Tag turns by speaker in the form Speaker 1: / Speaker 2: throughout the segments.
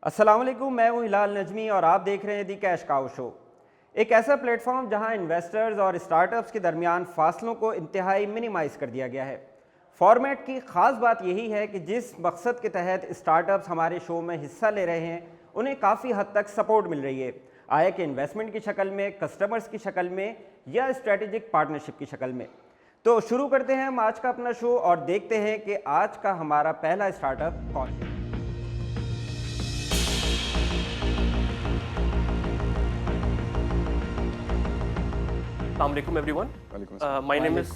Speaker 1: अस्सलाम वालेकुम, मैं हूं हिलाल नजमी और आप देख रहे हैं दी कैश काउ शो। एक ऐसा प्लेटफॉर्म जहां इन्वेस्टर्स और स्टार्टअप्स के दरमियान फासलों को इंतहाई मिनिमाइज़ कर दिया गया है। फॉर्मेट की ख़ास बात यही है कि जिस मकसद के तहत स्टार्टअप्स हमारे शो में हिस्सा ले रहे हैं उन्हें काफ़ी हद तक सपोर्ट मिल रही है, आय के इन्वेस्टमेंट की शक्ल में, कस्टमर्स की शक्ल में या स्ट्रेटेजिक पार्टनरशिप की शक्ल में। तो शुरू करते हैं हम आज का अपना शो और देखते हैं कि आज का हमारा पहला स्टार्टअप कौन है।
Speaker 2: Assalamualaikum everyone. My name is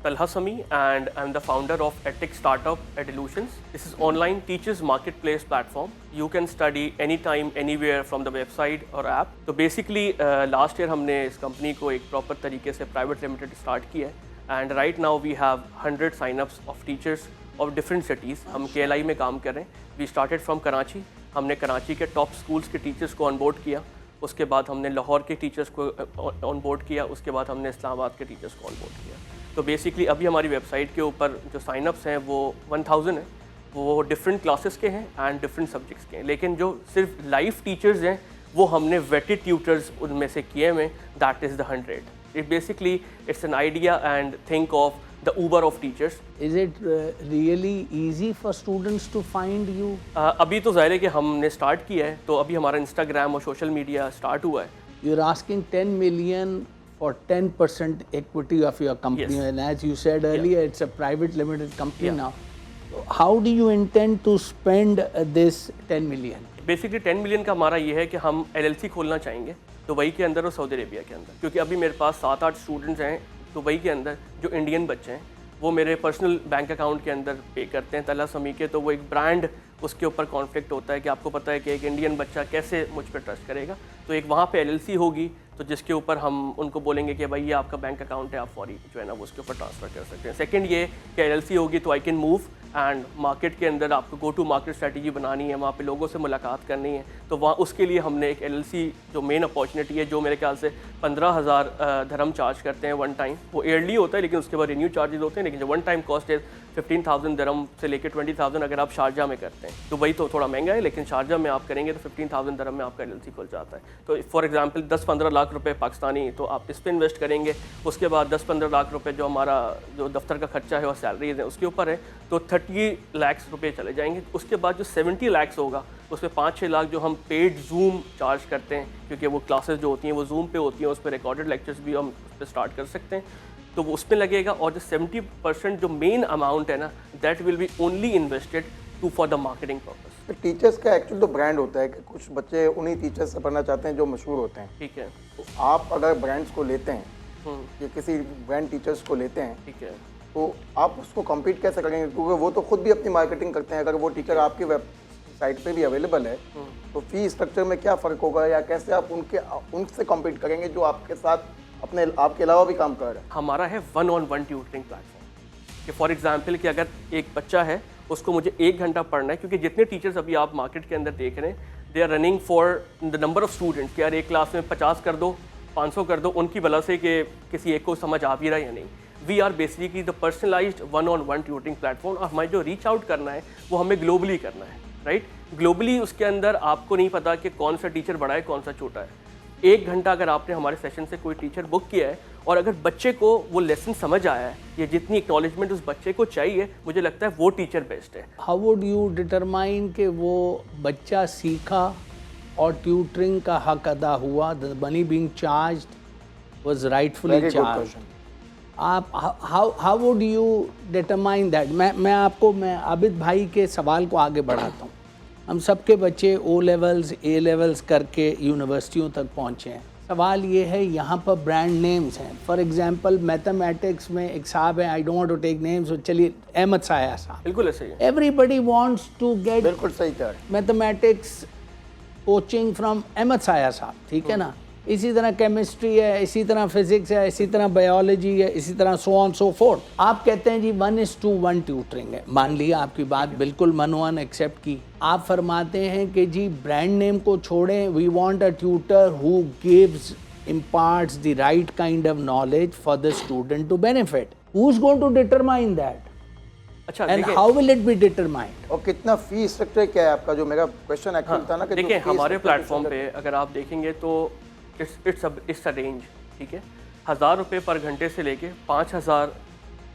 Speaker 2: Talha Sami and I'm the founder of EdTech startup Edutions. This is online teachers marketplace platform. You can study anytime, anywhere from the website or app. तो basically last year हमने इस company को एक proper तरीके से private limited start किया है and right now we have 100 sign-ups of teachers of different cities. हम KLI में काम कर रहे हैं. We started from Karachi. हमने कराची के top schools के teachers को onboard किया. उसके बाद हमने लाहौर के टीचर्स को ऑन बोर्ड किया, उसके बाद हमने इस्लामाबाद के टीचर्स को ऑन बोर्ड किया। तो बेसिकली अभी हमारी वेबसाइट के ऊपर जो साइनअप्स हैं वो 1000 हैं, वो डिफरेंट क्लासेस के हैं एंड डिफरेंट सब्जेक्ट्स के हैं, लेकिन जो सिर्फ लाइव टीचर्स हैं वो हमने वेटेड ट्यूटर्स उनमें से किए हुए, that is the 100। It basically it's an idea and think of the Uber of teachers.
Speaker 3: Is it really easy for students to find you?
Speaker 2: अभी तो ज़ाहिर है कि हमने स्टार्ट किया है, तो अभी हमारा इंस्टाग्राम और सोशल मीडिया स्टार्ट हुआ है।
Speaker 3: You're asking 10 million for 10% equity of your company,
Speaker 2: Yes.
Speaker 3: and as you said earlier, it's a private limited company now. So how do you intend to spend this 10 million?
Speaker 2: Basically 10 million का हमारा ये है कि हम LLC खोलना चाहेंगे Dubai के अंदर और सऊदी अरेबिया के अंदर, क्योंकि अभी मेरे पास 7-8 स्टूडेंट्स हैं दुबई के अंदर जो इंडियन बच्चे हैं, वो मेरे पर्सनल बैंक अकाउंट के अंदर पे करते हैं तल्हा समी के। तो वो एक ब्रांड, उसके ऊपर कॉन्फ्लिक्ट होता है कि आपको पता है कि एक इंडियन बच्चा कैसे मुझ पर ट्रस्ट करेगा। तो एक वहाँ पे LLC होगी, तो जिसके ऊपर हम उनको बोलेंगे कि भाई ये आपका बैंक अकाउंट है, आप फौरी जो है ना वो उसके ऊपर ट्रांसफ़र कर सकते हैं। सेकंड ये कि LLC होगी तो I can move and market के अंदर आपको गो टू मार्केट स्ट्रेटजी बनानी है, वहाँ पे लोगों से मुलाकात करनी है, तो वहाँ उसके लिए हमने एक LLC जो मेन अपॉर्चुनिटी है, जो मेरे ख्याल से 15,000 धर्हम चार्ज करते हैं वन टाइम। वो ईयरली होता है लेकिन उसके बाद रिन्यू चार्जेस होते हैं, लेकिन जो वन टाइम कॉस्ट है 15,000 धर्हम से लेकर 20,000 अगर आप शारजा में करते हैं। दुबई तो थोड़ा महंगा है, लेकिन शारजा में आप करेंगे तो 15,000 धर्हम में आपका LLC खुल जाता है। तो फॉर एग्जांपल 10-15 लाख रुपए पाकिस्तानी तो आप इस पर इन्वेस्ट करेंगे, उसके बाद 10-15 लाख रुपए जो हमारा जो दफ्तर का खर्चा है और सैलरीज है उसके ऊपर है, तो 30 लाख रुपए चले जाएंगे। उसके बाद जो 70 लाख होगा उसमें 5-6 लाख जो हम पेड जूम चार्ज करते हैं, क्योंकि वो क्लासेस जो होती हैं वो जूम पे होती हैं, उस पर रिकॉर्डेड लेक्चर्स भी हम उस पर स्टार्ट कर सकते हैं, तो वो उसमें लगेगा। और जो 70% जो मेन अमाउंट है ना, that will be only invested to for the marketing purpose.
Speaker 4: Teachers का एक्चुअल तो ब्रांड होता है कि कुछ बच्चे उन्हीं टीचर्स से पढ़ना चाहते हैं जो मशहूर होते हैं।
Speaker 2: ठीक है।
Speaker 4: तो आप अगर ब्रांड्स को लेते हैं या किसी ब्रांड टीचर्स को लेते हैं,
Speaker 2: ठीक है,
Speaker 4: तो आप उसको कम्पीट कैसे करेंगे? क्योंकि वो तो खुद भी अपनी मार्केटिंग करते हैं। अगर वो टीचर आपकी वेबसाइट पे भी अवेलेबल है तो फी स्ट्रक्चर में क्या फ़र्क होगा, या कैसे आप उनसे कम्पीट करेंगे जो आपके साथ आपके अलावा भी काम कर रहे हैं?
Speaker 2: हमारा है 1-on-1 ट्यूटरिंग प्लेटफॉर्म कि फॉर एग्जांपल कि अगर एक बच्चा है उसको मुझे 1 घंटा पढ़ना है, क्योंकि जितने टीचर्स अभी आप मार्केट के अंदर देख रहे हैं they are running for the number of students कि यार एक क्लास में 50 कर दो, 500 कर दो, उनकी वजह से कि किसी एक को समझ आ भी रहा है या नहीं। We are basically the personalised 1-on-1 tutoring platform. और हमें जो रीच आउट करना है वो हमें ग्लोबली करना है, राइट। ग्लोबली उसके अंदर आपको नहीं पता कि कौन सा टीचर बड़ा है कौन सा छोटा है। 1 घंटा अगर आपने हमारे सेशन से कोई टीचर बुक किया है और अगर बच्चे को वो लेसन समझ आया है या जितनी एक्नॉलेजमेंट उस बच्चे को चाहिए, मुझे लगता है वो टीचर बेस्ट है।
Speaker 3: हाउ वुड यू डिटरमाइन कि वो बच्चा सीखा और ट्यूटरिंग का हक अदा हुआ, the money being charged was rightfully charged? आप how would you determine that? मैं आबिद भाई के सवाल को आगे बढ़ाता हूँ। हम सबके बच्चे O लेवल्स A लेवल्स करके यूनिवर्सिटियों तक पहुँचे हैं। सवाल ये है, यहाँ पर ब्रांड नेम्स हैं। फॉर एग्जांपल मैथमेटिक्स में एक साहब है, I don't want to take names, चलिए अहमद साया साहब।
Speaker 2: बिल्कुल ऐसे ही है।
Speaker 3: एवरीबडी वांट्स टू गेट
Speaker 4: बिल्कुल सही कह रहे हैं।
Speaker 3: मैथमेटिक्स कोचिंग फ्रॉम अहमद साया साहब, ठीक है ना। इसी तरह केमिस्ट्री है, इसी तरह फिजिक्स है, इसी तरह बायोलॉजी है, इसी तरह सो ऑन सो फोर्थ। आप कहते हैं जी 1:1 ट्यूटरिंग है, मान लिया आपकी बात बिल्कुल 1-1 एक्सेप्ट की। आप फरमाते हैं कि जी ब्रांड नेम को छोड़ें, we want a tutor who gives imparts the right kind of knowledge for the student to benefit. Who's going to determine that?
Speaker 2: अच्छा
Speaker 3: and
Speaker 2: देखिए,
Speaker 3: how will it be determined?
Speaker 4: और कितना फी स्ट्रक्चर क्या है आपका? जो मेरा क्वेश्चन एक्चुअली था ना कि जो
Speaker 2: देखिए
Speaker 4: fee
Speaker 2: हमारे
Speaker 4: structure
Speaker 2: प्लेटफॉर्म
Speaker 4: decide
Speaker 2: पे अगर आप देखेंगे तो इट्स अ रेंज, ठीक है। 1000 रुपये पर घंटे से लेके 5000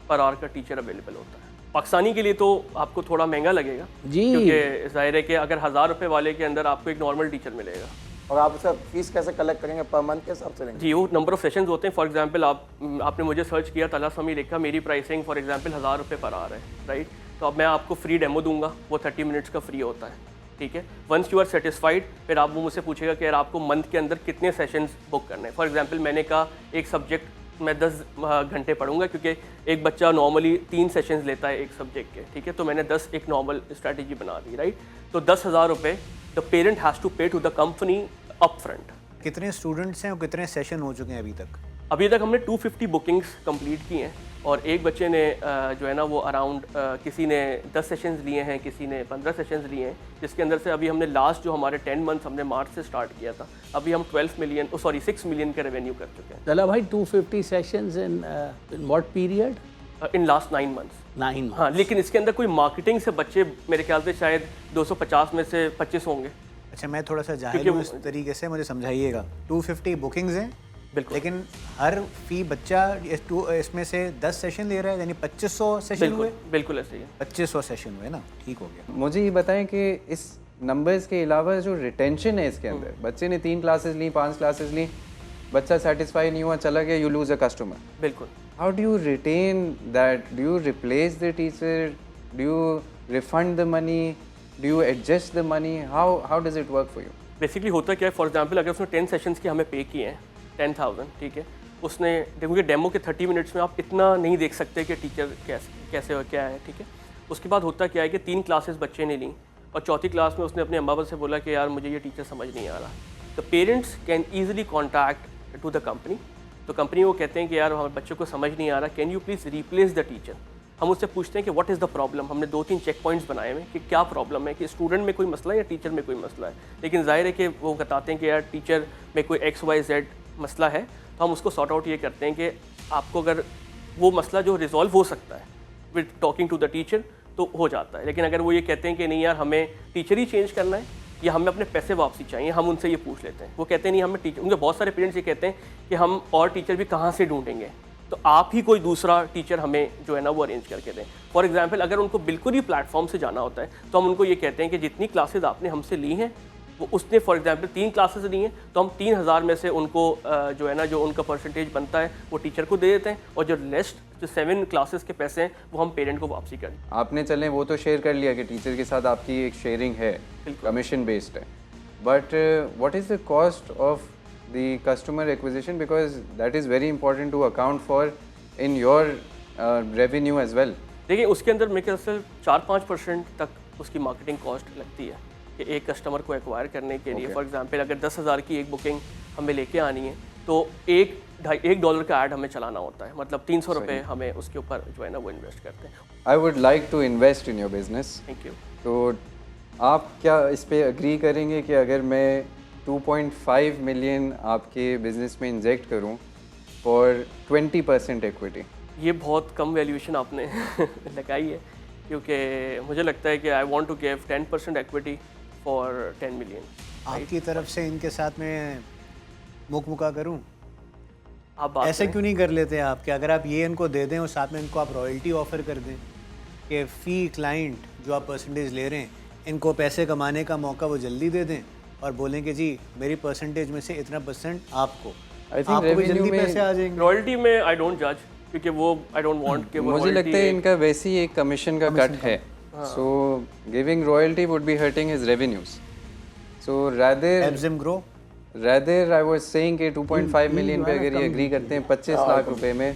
Speaker 2: पर आवर का टीचर अवेलेबल होता है। पाकिस्तानी के लिए तो आपको थोड़ा महंगा लगेगा
Speaker 3: जी।
Speaker 2: क्योंकि जाहिर है कि अगर 1000 रुपये वाले के अंदर आपको एक नॉर्मल टीचर मिलेगा।
Speaker 4: और आप उसका फीस कैसे कलेक्ट करेंगे? पर मंथ के हिसाब से लेंगे?
Speaker 2: जी, वो नंबर ऑफ सेशंस होते हैं। फॉर एग्जांपल आपने मुझे सर्च किया, तला समी लिखा, मेरी प्राइसिंग फॉर एग्जांपल 1000 रुपये पर आवर है, राइट। तो अब मैं आपको फ्री डेमो दूंगा, वो 30 मिनट्स का फ्री होता है, ठीक है। वंस यू आर सेटिस्फाइड, फिर आप वो मुझसे पूछेगा कि यार आपको मंथ के अंदर कितने सेशंस बुक करने हैं। फॉर एग्जांपल मैंने कहा एक सब्जेक्ट मैं 10 घंटे पढ़ूंगा, क्योंकि एक बच्चा नॉर्मली 3 सेशंस लेता है एक सब्जेक्ट के, ठीक है। तो मैंने 10 एक नॉर्मल स्ट्रैटेजी बना दी, राइट। तो 10,000 रुपये the parent has to pay to the company upfront.
Speaker 5: कितने स्टूडेंट्स हैं और कितने सेशन हो चुके हैं अभी तक?
Speaker 2: अभी तक हमने 250 बुकिंग्स कंप्लीट की हैं और एक बच्चे ने जो है ना वो अराउंड किसी ने 10 सेशंस लिए हैं, किसी ने 15 सेशंस लिए हैं, जिसके अंदर से अभी हमने लास्ट जो हमारे 10 मंथ्स हमने मार्च से स्टार्ट किया था, अभी हम 6 मिलियन का रेवेन्यू कर चुके हैं
Speaker 3: Tala bhai, 250 sessions in what period?
Speaker 2: In last 9 months.
Speaker 3: 9 months.
Speaker 2: हाँ, लेकिन इसके अंदर कोई मार्केटिंग से बच्चे मेरे ख्याल से शायद 250 में से 25 होंगे।
Speaker 5: अच्छा, मैं थोड़ा सा जाहिल
Speaker 2: क्योंकि
Speaker 5: हूँ इस तरीके से, मुझे समझाइएगा। 250 बुकिंग्स हैं,
Speaker 2: बिल्कुल।
Speaker 5: लेकिन हर फी बच्चा इसमें से 10 सेशन ले रहा है, यानी 2500 सेशन हुए।
Speaker 2: बिल्कुल बिल्कुल ऐसे ही है।
Speaker 5: 2500 सेशन हुए ना, ठीक हो गया।
Speaker 6: मुझे ये बताएं कि इस नंबर्स के अलावा जो रिटेंशन है इसके अंदर, बच्चे ने 3 क्लासेस ली, 5 क्लासेस ली, बच्चा सेटिस्फाई नहीं हुआ, चला गया, यू लूज अ कस्टमर।
Speaker 2: बिल्कुल।
Speaker 6: How do you retain that? Do you replace the teacher? Do you refund the money? Do you adjust the money? How does it work for you?
Speaker 2: Basically होता क्या है, for example अगर उसने 10 sessions के हमें पे किए हैं 10,000, ठीक है। उसने देखोगे डेमो के 30 मिनट्स में आप इतना नहीं देख सकते कि टीचर कैसे और क्या है, ठीक है। उसके बाद होता क्या है कि 3 क्लासेस बच्चे ने ली और चौथी क्लास में उसने अपने अम्मा बाबा से बोला कि यार मुझे ये टीचर समझ नहीं आ रहा। तो parents can easily contact to the company. तो कंपनी वो कहते हैं कि यार हमारे बच्चों को समझ नहीं आ रहा, can you please replace the teacher. हम उससे पूछते हैं कि व्हाट इज़ द प्रॉब्लम। हमने 2-3 चेक पॉइंट्स बनाए हुए कि क्या प्रॉब्लम है, कि स्टूडेंट में कोई मसला है या टीचर में कोई मसला है। लेकिन जाहिर है कि वो बताते हैं कि यार टीचर में कोई XYZ मसला है, तो हम उसको सॉर्ट आउट ये करते हैं कि आपको अगर वो मसला जो रिजॉल्व हो सकता है with talking to the teacher तो हो जाता है। लेकिन अगर वो ये कहते हैं कि नहीं यार हमें टीचर ही चेंज करना है या हमें अपने पैसे वापसी चाहिए, हम उनसे ये पूछ लेते हैं। वो कहते हैं नहीं हमें टीचर, उनके बहुत सारे पेरेंट्स ये कहते हैं कि हम और टीचर भी कहाँ से ढूंढेंगे, तो आप ही कोई दूसरा टीचर हमें जो है ना वो अरेंज करके दें। फॉर एग्जांपल अगर उनको बिल्कुल ही प्लेटफॉर्म से जाना होता है तो हम उनको ये कहते हैं कि जितनी क्लासेस आपने हमसे ली हैं वो उसने फॉर एग्जांपल 3 क्लासेस ली हैं तो हम 3000 में से उनको जो है ना जो उनका परसेंटेज बनता है वो टीचर को दे देते हैं और जो लेस्ट जो 7 क्लासेस के पैसे हैं वो हम पेरेंट को वापसी कर दें।
Speaker 6: आपने चलें वो तो शेयर कर लिया कि टीचर के साथ आपकी एक शेयरिंग है, कमीशन बेस्ड है, but what is the cost of the customer acquisition? Because that is very important to account for in your revenue as well.
Speaker 2: देखिए उसके अंदर मेरे ख्याल से 4-5% तक उसकी मार्केटिंग कॉस्ट लगती है कि एक कस्टमर को एक्वायर करने के लिए। फॉर एग्जांपल अगर 10,000 की एक बुकिंग हमें लेके आनी है तो $1 का ऐड हमें चलाना होता है, मतलब 300 रुपये हमें उसके ऊपर जो है ना वो इन्वेस्ट करते हैं।
Speaker 6: I would like to invest in your business.
Speaker 2: Thank you.
Speaker 6: तो आप क्या इस पे एग्री करेंगे कि अगर मैं 2.5 मिलियन आपके बिजनेस में इंजेक्ट करूं फॉर 20% इक्विटी?
Speaker 2: ये बहुत कम वैल्यूएशन आपने लगाई है, क्योंकि मुझे लगता है कि I want to give 10% equity for 10 million.
Speaker 5: आपकी तरफ से इनके साथ में मुका करूं?
Speaker 2: आप बात
Speaker 5: ऐसे
Speaker 2: करें।
Speaker 5: क्यों नहीं कर लेते आप कि अगर आप ये इनको दे दें और साथ में इनको आप रॉयल्टी ऑफर कर दें कि फ़ी क्लाइंट जो आप परसेंटेज ले रहे हैं इनको पैसे कमाने का मौका वो जल्दी दे दें और बोलें कि जी मेरी परसेंटेज में से इतना % आपको,
Speaker 6: I think
Speaker 5: आपको भी
Speaker 6: revenue
Speaker 5: जल्दी
Speaker 6: में-
Speaker 5: पैसे आ जाएंगे।
Speaker 2: रॉयल्टी में आई डोंट जज, क्योंकि वो आई डोंट वांट कि वो
Speaker 6: मुझे लगता है इनका वैसे ही एक कमीशन का कट है, so giving royalty would be hurting his revenues. So rather I was saying कि 2.5 मिलियन पे अगर ये एग्री करते हैं 25 लाख रुपए में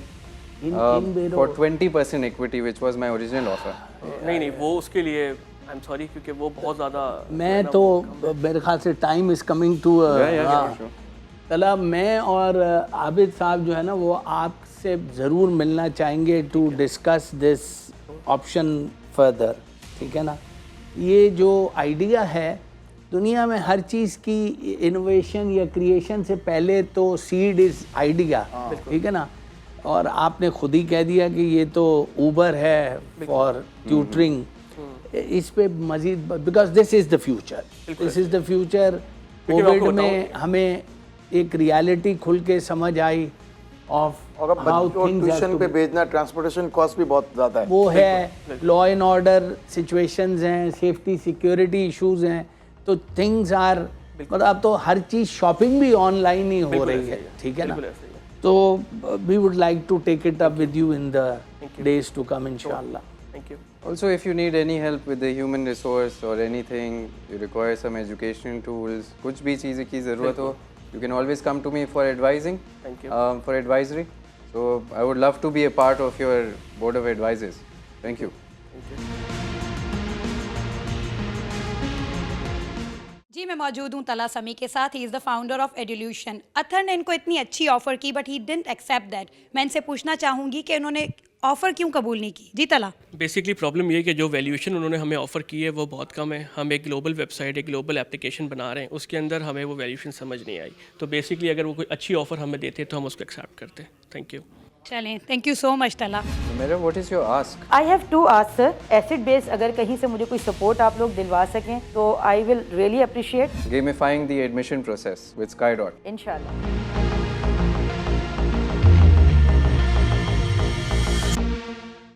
Speaker 6: for 20% equity which was my original offer.
Speaker 2: नहीं वो उसके लिए आई एम सॉरी, क्योंकि वो बहुत ज़्यादा
Speaker 3: मैं तो मेरे ख्याल से टाइम इज़ कमिंग टू तला मैं और आबिद साहब जो है ना वो आपसे ज़रूर मिलना चाहेंगे to discuss this option further, ठीक है ना। ये जो आइडिया है दुनिया में हर चीज़ की इनोवेशन या क्रिएशन से पहले तो सीड इज़ आइडिया, ठीक है ना। और आपने खुद ही कह दिया कि ये तो ऊबर है फॉर ट्यूटरिंग, इस पे मजीद, because this is the future, this is the future.
Speaker 2: क्योंकि मैं आपको
Speaker 3: कोविड में हमें एक रियलिटी खुल के समझ आई ऑफ
Speaker 4: और अब
Speaker 3: हाउ
Speaker 4: बच्चों को
Speaker 3: थिंग्स
Speaker 4: ट्यूशन पे भेजना, ट्रांसपोर्टेशन कॉस्ट भी बहुत ज़्यादा है।
Speaker 3: वो है, लॉ एंड ऑर्डर सिचुएशंस हैं, सेफ्टी सिक्योरिटी इश्यूज हैं, तो थिंग्स आर, मतलब अब तो हर चीज़, शॉपिंग भी ऑनलाइन ही हो रही है, ठीक है ना।
Speaker 2: बिल्कुल ऐसे ही है।
Speaker 3: तो we would like to take it up with you in the days to come इंशाल्लाह।
Speaker 2: Thank you.
Speaker 6: Also, if you need any help with the human resource or anything, you require some educational tools, कुछ भी चीज़ की ज़रूरत हो, you can always come to me for advising.
Speaker 2: Thank you.
Speaker 6: For advisory. So I would love to be a part of your board of advisors. Thank you.
Speaker 7: जी, मैं मौजूद हूँ तला समी के साथ। He is the founder of Edulution. Athar ने इनको इतनी अच्छी ऑफ़र की but he didn't accept that. मैं इनसे पूछना चाहूँगी कि उन्होंने ऑफ़र क्यों कबूल नहीं की। जी तला।
Speaker 2: बेसिकली प्रॉब्लम ये है कि जो वैल्यूएशन उन्होंने हमें ऑफ़र की है वो बहुत कम है। हम एक ग्लोबल वेबसाइट, एक ग्लोबल एप्लीकेशन बना रहे हैं, उसके अंदर हमें वो वैल्यूएशन समझ नहीं आई। तो बेसिकली अगर वो कोई अच्छी ऑफ़र हमें देते तो हम उसको एक्सेप्ट करते। Thank you.
Speaker 7: चलें, थैंक यू सो मच तला।
Speaker 6: Mera, what is your ask?
Speaker 8: I have to ask sir. Acid base अगर कहीं से मुझे कोई सपोर्ट आप लोग दिलवा सकें तो I will really appreciate.
Speaker 6: Gamifying the admission process with SkyDot.
Speaker 8: इंशाल्लाह।